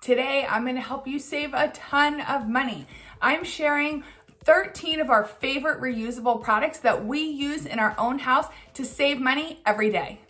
Today, I'm going to help you save a ton of money. I'm sharing 13 of our favorite reusable products that we use in our own house to save money every day.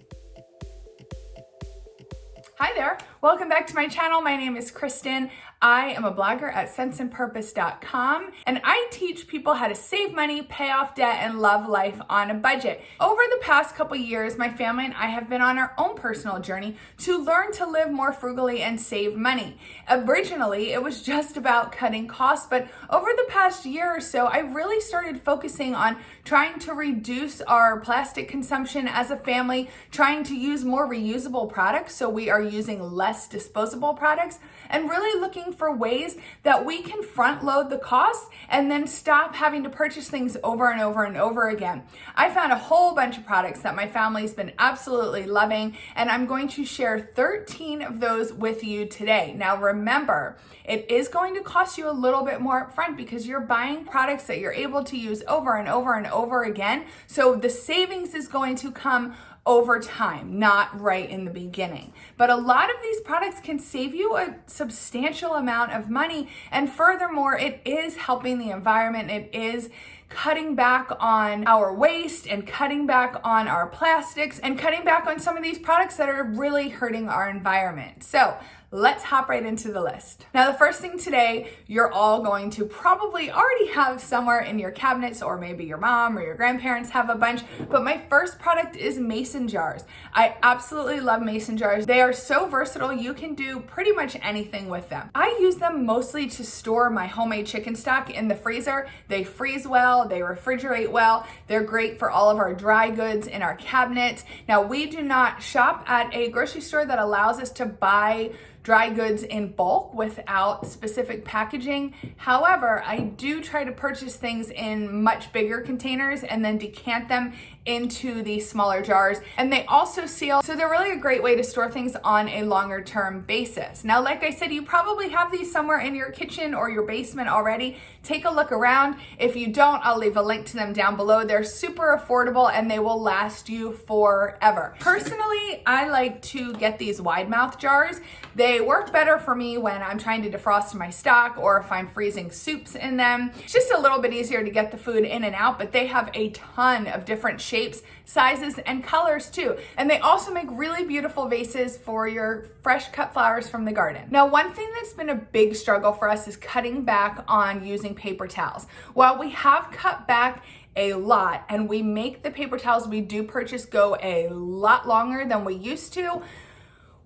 Hi there, welcome back to my channel. My name is Kristin. I am a blogger at senseandpurpose.com, and I teach people how to save money, pay off debt, and love life on a budget. Over the past couple years, my family and I have been on our own personal journey to learn to live more frugally and save money. Originally, it was just about cutting costs, but over the past year or so, I really started focusing on trying to reduce our plastic consumption as a family, trying to use more reusable products, so we are using less disposable products, and really looking for ways that we can front load the costs and then stop having to purchase things over and over and over again. I found a whole bunch of products that my family's been absolutely loving, and I'm going to share 13 of those with you today. Now remember, it is going to cost you a little bit more up front because you're buying products that you're able to use over and over and over again. So the savings is going to come over time, not right in the beginning. But a lot of these products can save you a substantial amount of money. And furthermore, it is helping the environment. It is cutting back on our waste and cutting back on our plastics and cutting back on some of these products that are really hurting our environment. So let's hop right into the list. Now, the first thing today, you're all going to probably already have somewhere in your cabinets, or maybe your mom or your grandparents have a bunch, but my first product is mason jars. I absolutely love mason jars. They are so versatile. You can do pretty much anything with them. I use them mostly to store my homemade chicken stock in the freezer. They freeze well, they refrigerate well. They're great for all of our dry goods in our cabinets. Now, we do not shop at a grocery store that allows us to buy dry goods in bulk without specific packaging. However, I do try to purchase things in much bigger containers and then decant them into these smaller jars. And they also seal, so they're really a great way to store things on a longer term basis. Now, like I said, you probably have these somewhere in your kitchen or your basement already. Take a look around. If you don't, I'll leave a link to them down below. They're super affordable and they will last you forever. Personally, I like to get these wide mouth jars. They work better for me when I'm trying to defrost my stock or if I'm freezing soups in them. It's just a little bit easier to get the food in and out, but they have a ton of different shapes, sizes, and colors too. And they also make really beautiful vases for your fresh cut flowers from the garden. Now, one thing that's been a big struggle for us is cutting back on using paper towels. While we have cut back a lot and we make the paper towels we do purchase go a lot longer than we used to,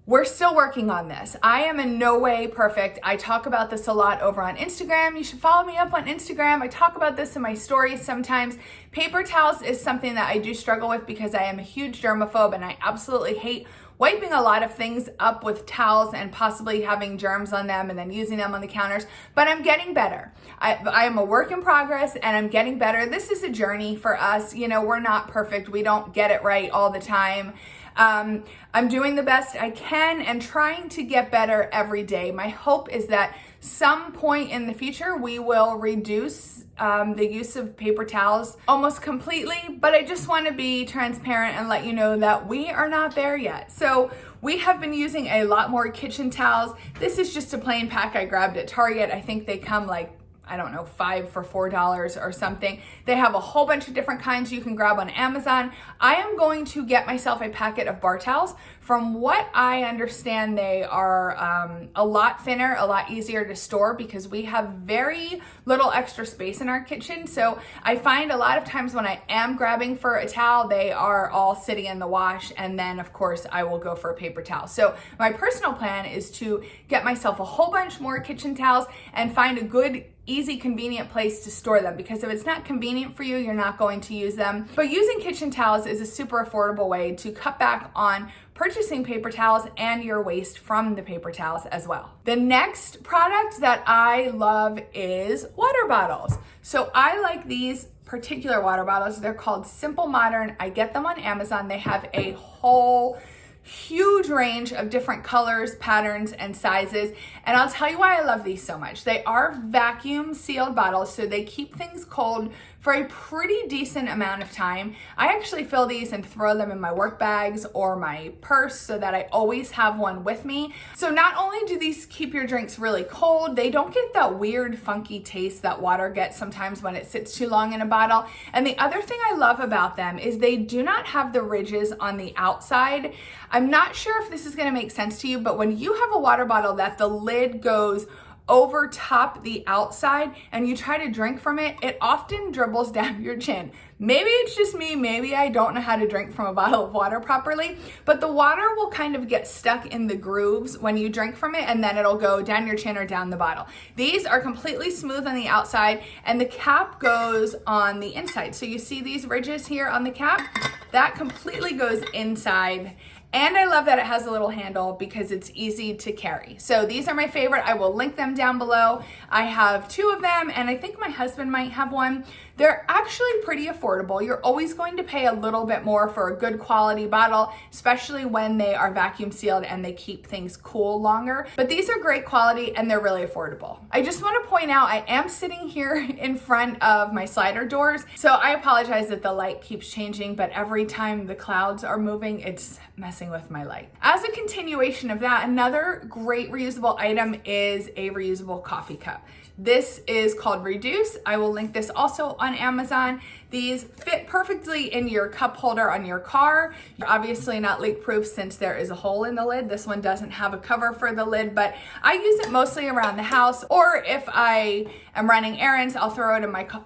we're still working on this. I am in no way perfect. I talk about this a lot over on Instagram. You should follow me up on Instagram. I talk about this in my stories sometimes. Paper towels is something that I do struggle with because I am a huge germaphobe and I absolutely hate wiping a lot of things up with towels and possibly having germs on them and then using them on the counters, but I'm getting better. I am a work in progress and I'm getting better. This is a journey for us. You know, we're not perfect. We don't get it right all the time. I'm doing the best I can and trying to get better every day. My hope is that some point in the future we will reduce the use of paper towels almost completely, but I just want to be transparent and let you know that we are not there yet. So we have been using a lot more kitchen towels. This is just a plain pack I grabbed at Target. I think they come like, I don't know, 5 for $4 or something. They have a whole bunch of different kinds you can grab on Amazon. I am going to get myself a packet of bar towels. From what I understand, they are a lot thinner, a lot easier to store because we have very little extra space in our kitchen. So I find a lot of times when I am grabbing for a towel, they are all sitting in the wash, and then of course I will go for a paper towel. So my personal plan is to get myself a whole bunch more kitchen towels and find a good, easy, convenient place to store them, because if it's not convenient for you, you're not going to use them. But using kitchen towels is a super affordable way to cut back on purchasing paper towels and your waste from the paper towels as well. The next product that I love is water bottles. So I like these particular water bottles. They're called Simple Modern. I get them on Amazon. They have a whole huge range of different colors, patterns, and sizes. And I'll tell you why I love these so much. They are vacuum sealed bottles, so they keep things cold for a pretty decent amount of time. I actually fill these and throw them in my work bags or my purse so that I always have one with me. So not only do these keep your drinks really cold, they don't get that weird funky taste that water gets sometimes when it sits too long in a bottle. And the other thing I love about them is they do not have the ridges on the outside. I'm not sure if this is gonna make sense to you, but when you have a water bottle that the lid goes over top the outside and you try to drink from it, it often dribbles down your chin. Maybe it's just me, maybe I don't know how to drink from a bottle of water properly, but the water will kind of get stuck in the grooves when you drink from it, and then it'll go down your chin or down the bottle. These are completely smooth on the outside, and the cap goes on the inside. So you see these ridges here on the cap? That completely goes inside. And I love that it has a little handle because it's easy to carry. So these are my favorite. I will link them down below. I have 2 of them, and I think my husband might have one. They're actually pretty affordable. You're always going to pay a little bit more for a good quality bottle, especially when they are vacuum sealed and they keep things cool longer. But these are great quality and they're really affordable. I just want to point out, I am sitting here in front of my slider doors. So I apologize that the light keeps changing, but every time the clouds are moving, it's messing with my light. As a continuation of that, another great reusable item is a reusable coffee cup. This is called Reduce. I will link this also on Amazon. These fit perfectly in your cup holder on your car. You're obviously not leak proof since there is a hole in the lid. This one doesn't have a cover for the lid, but I use it mostly around the house, or if I am running errands, I'll throw it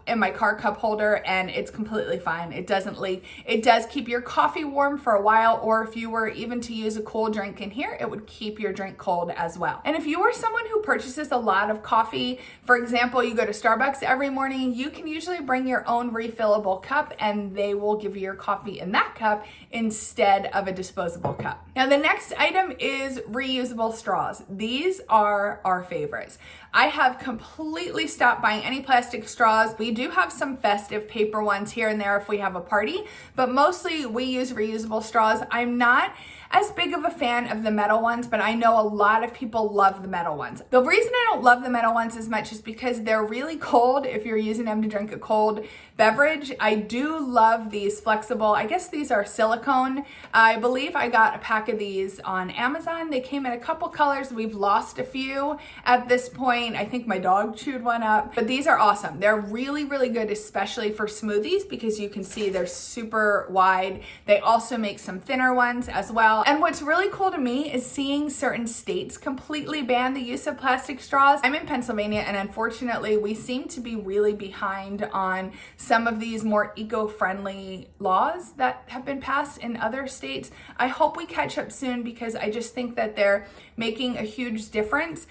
in my car cup holder and it's completely fine. It doesn't leak. It does keep your coffee warm for a while, or if you were even to use a cool drink in here, it would keep your drink cold as well. And if you are someone who purchases a lot of coffee, for example, you go to Starbucks every morning, you can usually bring your own refillable cup and they will give you your coffee in that cup instead of a disposable cup. Now the next item is reusable straws. These are our favorites. I have completely stopped buying any plastic straws. We do have some festive paper ones here and there if we have a party, but mostly we use reusable straws. I'm not as big of a fan of the metal ones, but I know a lot of people love the metal ones. The reason I don't love the metal ones as much is because they're really cold if you're using them to drink a cold beverage. I do love these flexible, I guess these are silicone. I believe I got a pack of these on Amazon. They came in a couple colors. We've lost a few at this point. I think my dog chewed one up, but these are awesome. They're really, really good, especially for smoothies, because you can see they're super wide. They also make some thinner ones as well. And what's really cool to me is seeing certain states completely ban the use of plastic straws. I'm in Pennsylvania, and unfortunately we seem to be really behind on some of these more eco-friendly laws that have been passed in other states. I hope we catch up soon because I just think that they're making a huge difference,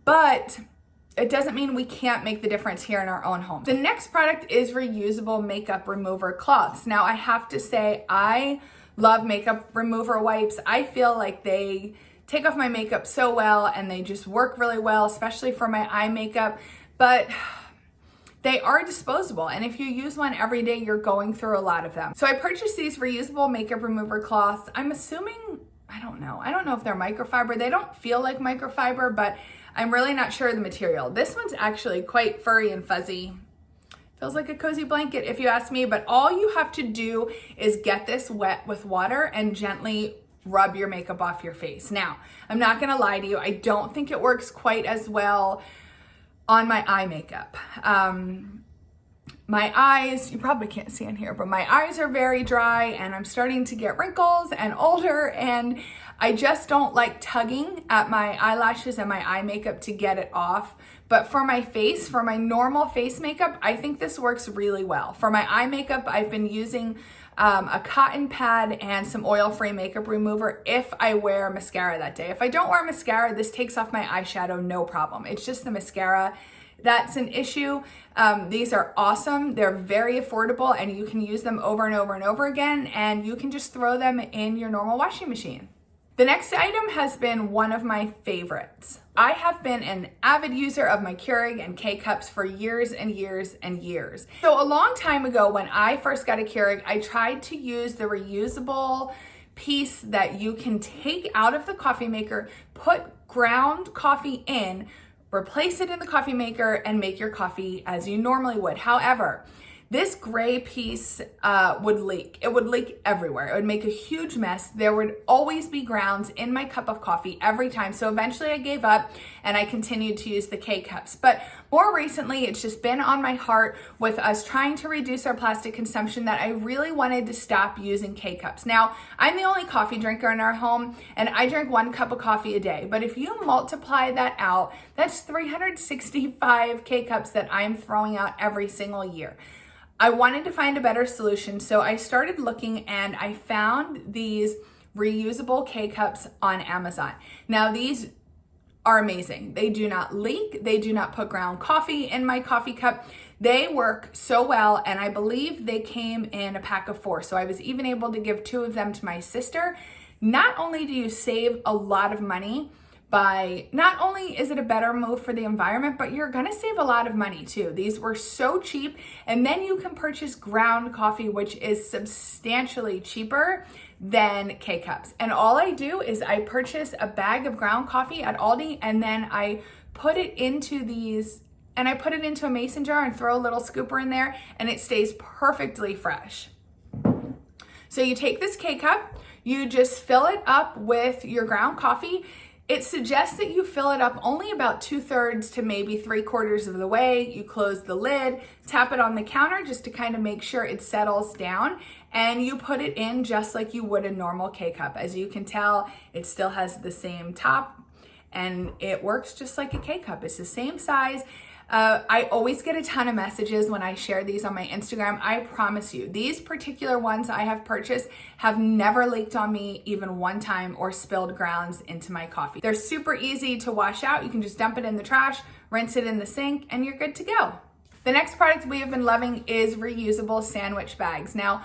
but it doesn't mean we can't make the difference here in our own homes. The next product is reusable makeup remover cloths. Now I have to say, I love makeup remover wipes. I feel like they take off my makeup so well and they just work really well, especially for my eye makeup, but they are disposable. And if you use one every day, you're going through a lot of them. So I purchased these reusable makeup remover cloths. I'm assuming, I don't know if they're microfiber. They don't feel like microfiber, but I'm really not sure of the material. This one's actually quite furry and fuzzy. Feels like a cozy blanket if you ask me, but all you have to do is get this wet with water and gently rub your makeup off your face. Now, I'm not gonna lie to you, I don't think it works quite as well on my eye makeup. My eyes, you probably can't see in here, but my eyes are very dry and I'm starting to get wrinkles and older, and I just don't like tugging at my eyelashes and my eye makeup to get it off. But for my face, for my normal face makeup, I think this works really well. For my eye makeup, I've been using a cotton pad and some oil-free makeup remover if I wear mascara that day. If I don't wear mascara, this takes off my eyeshadow, no problem. It's just the mascara that's an issue. These are awesome. They're very affordable and you can use them over and over and over again, and you can just throw them in your normal washing machine. The next item has been one of my favorites. I have been an avid user of my Keurig and K-Cups for years and years and years. So a long time ago when I first got a Keurig, I tried to use the reusable piece that you can take out of the coffee maker, put ground coffee in, replace it in the coffee maker, and make your coffee as you normally would. However, this gray piece would leak. It would leak everywhere. It would make a huge mess. There would always be grounds in my cup of coffee every time. So eventually I gave up and I continued to use the K-cups. But more recently, it's just been on my heart with us trying to reduce our plastic consumption that I really wanted to stop using K-cups. Now, I'm the only coffee drinker in our home and I drink 1 cup of coffee a day. But if you multiply that out, that's 365 K-cups that I'm throwing out every single year. I wanted to find a better solution, so I started looking and I found these reusable K-cups on Amazon. Now these are amazing. They do not leak. They do not put ground coffee in my coffee cup. They work so well, and I believe they came in a pack of 4. So I was even able to give 2 of them to my sister. Not only do you save a lot of money, not only is it a better move for the environment, but you're gonna save a lot of money too. These were so cheap, and then you can purchase ground coffee, which is substantially cheaper than K-cups. And all I do is I purchase a bag of ground coffee at Aldi, and then I put it into a mason jar and throw a little scooper in there, and it stays perfectly fresh. So you take this K-cup, you just fill it up with your ground coffee. It suggests that you fill it up only about 2/3 to maybe 3/4 of the way. You close the lid, tap it on the counter just to kind of make sure it settles down, and you put it in just like you would a normal K-cup. As you can tell, it still has the same top and it works just like a K-cup. It's the same size. I always get a ton of messages when I share these on my Instagram. I promise you, these particular ones I have purchased have never leaked on me even one time or spilled grounds into my coffee. They're super easy to wash out. You can just dump it in the trash, rinse it in the sink, and you're good to go. The next product we have been loving is reusable sandwich bags. Now,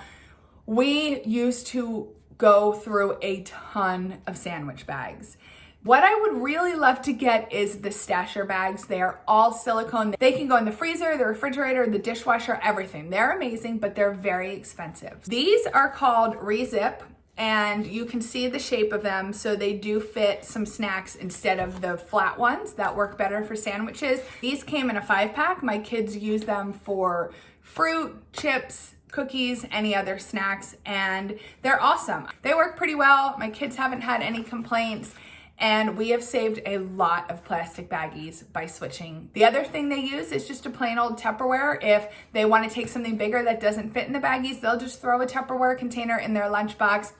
we used to go through a ton of sandwich bags. What I would really love to get is the stasher bags. They are all silicone. They can go in the freezer, the refrigerator, the dishwasher, everything. They're amazing, but they're very expensive. These are called Rezip, and you can see the shape of them, so they do fit some snacks instead of the flat ones that work better for sandwiches. These came in a 5-pack. My kids use them for fruit, chips, cookies, any other snacks, and they're awesome. They work pretty well. My kids haven't had any complaints. And we have saved a lot of plastic baggies by switching. The other thing they use is just a plain old Tupperware. If they want to take something bigger that doesn't fit in the baggies, they'll just throw a Tupperware container in their lunchbox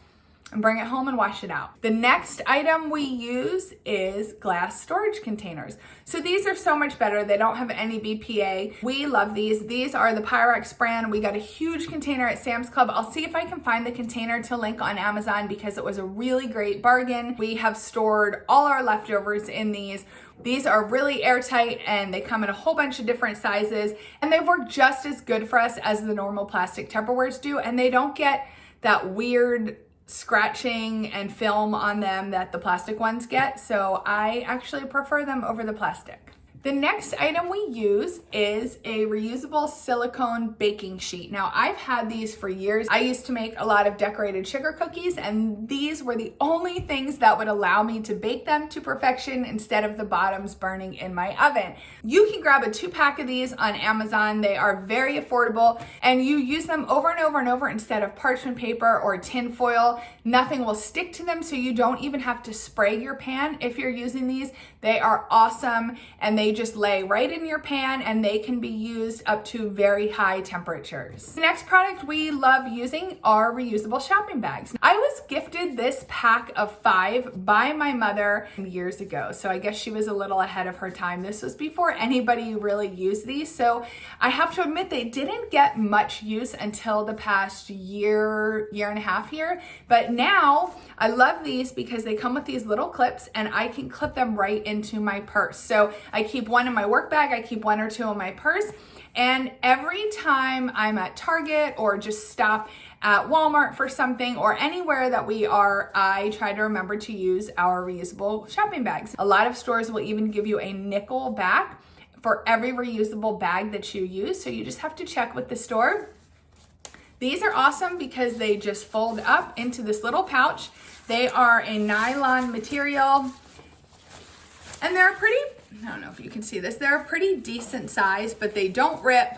and bring it home and wash it out. The next item we use is glass storage containers. So these are so much better. They don't have any BPA. We love these. These are the Pyrex brand. We got a huge container at Sam's Club. I'll see if I can find the container to link on Amazon because it was a really great bargain. We have stored all our leftovers in these. These are really airtight and they come in a whole bunch of different sizes, and they work just as good for us as the normal plastic Tupperwares do, and they don't get that weird scratching and film on them that the plastic ones get, so I actually prefer them over the plastic. The next item we use is a reusable silicone baking sheet. Now, I've had these for years. I used to make a lot of decorated sugar cookies, and these were the only things that would allow me to bake them to perfection instead of the bottoms burning in my oven. You can grab a 2-pack of these on Amazon. They are very affordable, and you use them over and over and over instead of parchment paper or tin foil. Nothing will stick to them, so you don't even have to spray your pan if you're using these. They are awesome, and they just lay right in your pan, and they can be used up to very high temperatures. The next product we love using are reusable shopping bags. I was gifted this pack of 5 by my mother years ago, so I guess she was a little ahead of her time. This was before anybody really used these, so I have to admit they didn't get much use until the past year and a half here, but now I love these because they come with these little clips, and I can clip them right into my purse. So I keep one in my work bag, I keep 1 or 2 in my purse, and every time I'm at Target or just stop at Walmart for something or anywhere that we are, I try to remember to use our reusable shopping bags. A lot of stores will even give you a nickel back for every reusable bag that you use, so you just have to check with the store. These are awesome because they just fold up into this little pouch. They are a nylon material, and they're pretty, I don't know if you can see this, they're a pretty decent size, but they don't rip.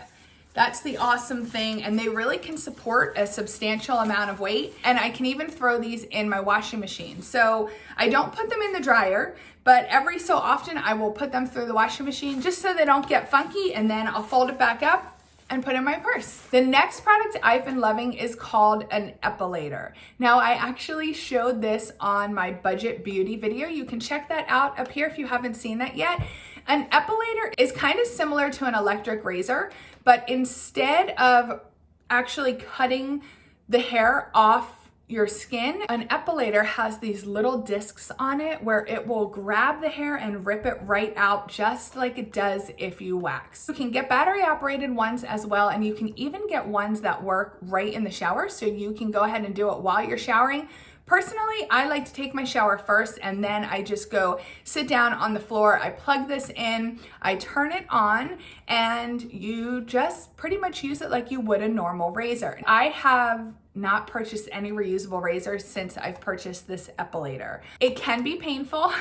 That's the awesome thing, and they really can support a substantial amount of weight, and I can even throw these in my washing machine. So I don't put them in the dryer, but every so often I will put them through the washing machine just so they don't get funky, and then I'll fold it back up and put in my purse. The next product I've been loving is called an epilator. Now, I actually showed this on my budget beauty video. You can check that out up here if you haven't seen that yet. An epilator is kind of similar to an electric razor, but instead of actually cutting the hair off your skin, an epilator has these little discs on it where it will grab the hair and rip it right out, just like it does if you wax. You can get battery operated ones as well, and you can even get ones that work right in the shower, so you can go ahead and do it while you're showering. Personally, I like to take my shower first, and then I just go sit down on the floor. I plug this in, I turn it on, and you just pretty much use it like you would a normal razor. I have not purchased any reusable razors since I've purchased this epilator. It can be painful,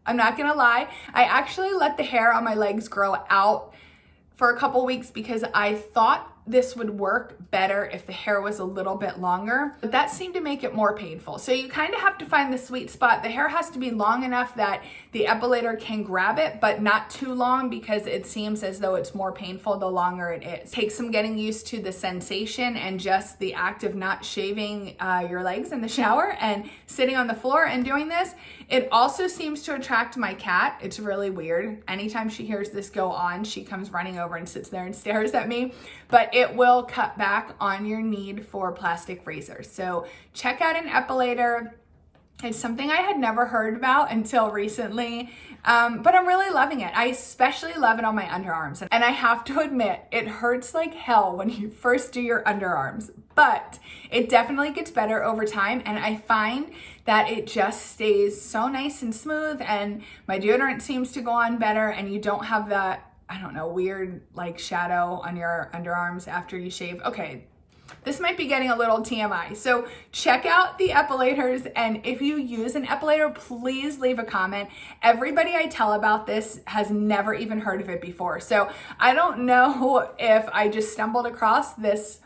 I'm not gonna lie. I actually let the hair on my legs grow out for a couple weeks because I thought this would work better if the hair was a little bit longer, but that seemed to make it more painful. So you kind of have to find the sweet spot. The hair has to be long enough that the epilator can grab it, but not too long because it seems as though it's more painful the longer it is. It takes some getting used to the sensation and just the act of not shaving your legs in the shower and sitting on the floor and doing this. It also seems to attract my cat. It's really weird. Anytime she hears this go on, she comes running over and sits there and stares at me, but it will cut back on your need for plastic razors. So check out an epilator. It's something I had never heard about until recently, but I'm really loving it. I especially love it on my underarms. And I have to admit, it hurts like hell when you first do your underarms, but it definitely gets better over time. And I find that it just stays so nice and smooth, and my deodorant seems to go on better, and you don't have that, I don't know, weird like shadow on your underarms after you shave. Okay, this might be getting a little TMI. So check out the epilators, and if you use an epilator, please leave a comment. Everybody I tell about this has never even heard of it before. So I don't know if I just stumbled across this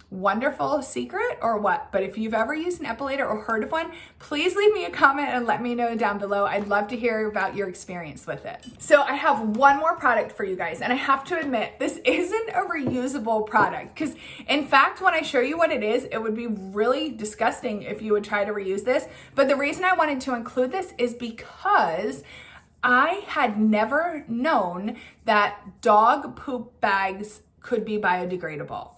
wonderful secret or what, but if you've ever used an epilator or heard of one, please leave me a comment and let me know down below. I'd love to hear about your experience with it. So I have one more product for you guys, and I have to admit, this isn't a reusable product, because in fact, when I show you what it is, it would be really disgusting if you would try to reuse this. But the reason I wanted to include this is because I had never known that dog poop bags could be biodegradable.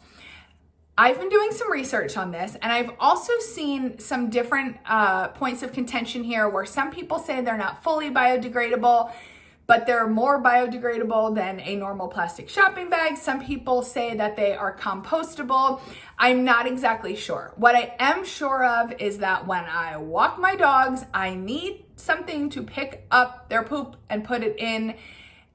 I've been doing some research on this, and I've also seen some different points of contention here where some people say they're not fully biodegradable, but they're more biodegradable than a normal plastic shopping bag. Some people say that they are compostable. I'm not exactly sure. What I am sure of is that when I walk my dogs, I need something to pick up their poop and put it in.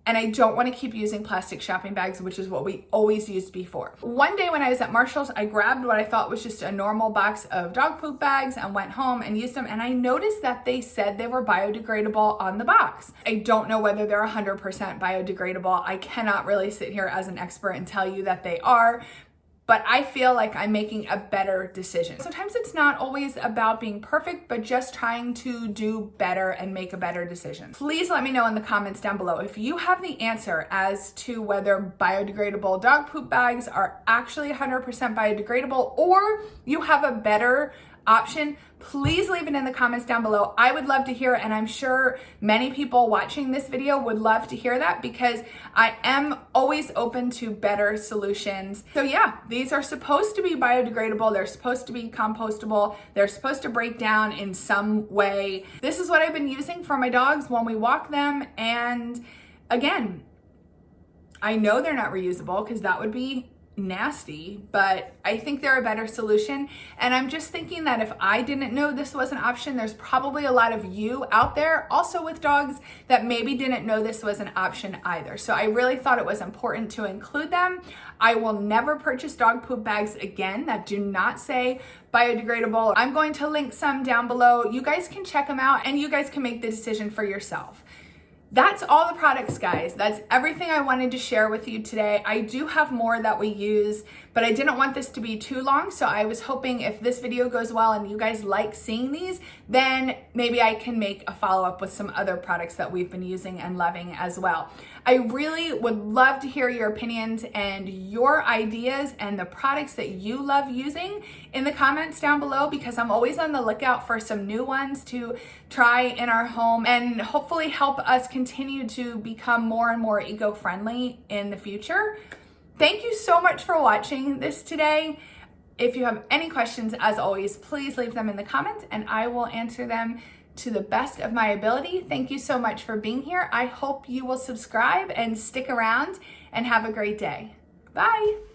And I don't want to keep using plastic shopping bags, which is what we always used before. One day when I was at Marshall's, I grabbed what I thought was just a normal box of dog poop bags and went home and used them. And I noticed that they said they were biodegradable on the box. I don't know whether they're 100% biodegradable. I cannot really sit here as an expert and tell you that they are, but I feel like I'm making a better decision. Sometimes it's not always about being perfect, but just trying to do better and make a better decision. Please let me know in the comments down below if you have the answer as to whether biodegradable dog poop bags are actually 100% biodegradable, or you have a better option. Please leave it in the comments down below. I would love to hear it, and I'm sure many people watching this video would love to hear that, because I am always open to better solutions. So yeah, these are supposed to be biodegradable. They're supposed to be compostable. They're supposed to break down in some way. This is what I've been using for my dogs when we walk them. And again, I know they're not reusable because that would be nasty, but I think they're a better solution. And I'm just thinking that if I didn't know this was an option, there's probably a lot of you out there also with dogs that maybe didn't know this was an option either. So I really thought it was important to include them. I will never purchase dog poop bags again that do not say biodegradable. I'm going to link some down below. You guys can check them out and you guys can make the decision for yourself. That's all the products, guys. That's everything I wanted to share with you today. I do have more that we use, but I didn't want this to be too long, so I was hoping if this video goes well and you guys like seeing these, then maybe I can make a follow-up with some other products that we've been using and loving as well. I really would love to hear your opinions and your ideas and the products that you love using in the comments down below, because I'm always on the lookout for some new ones to try in our home and hopefully help us continue to become more and more eco-friendly in the future. Thank you so much for watching this today. If you have any questions, as always, please leave them in the comments and I will answer them to the best of my ability. Thank you so much for being here. I hope you will subscribe and stick around and have a great day. Bye.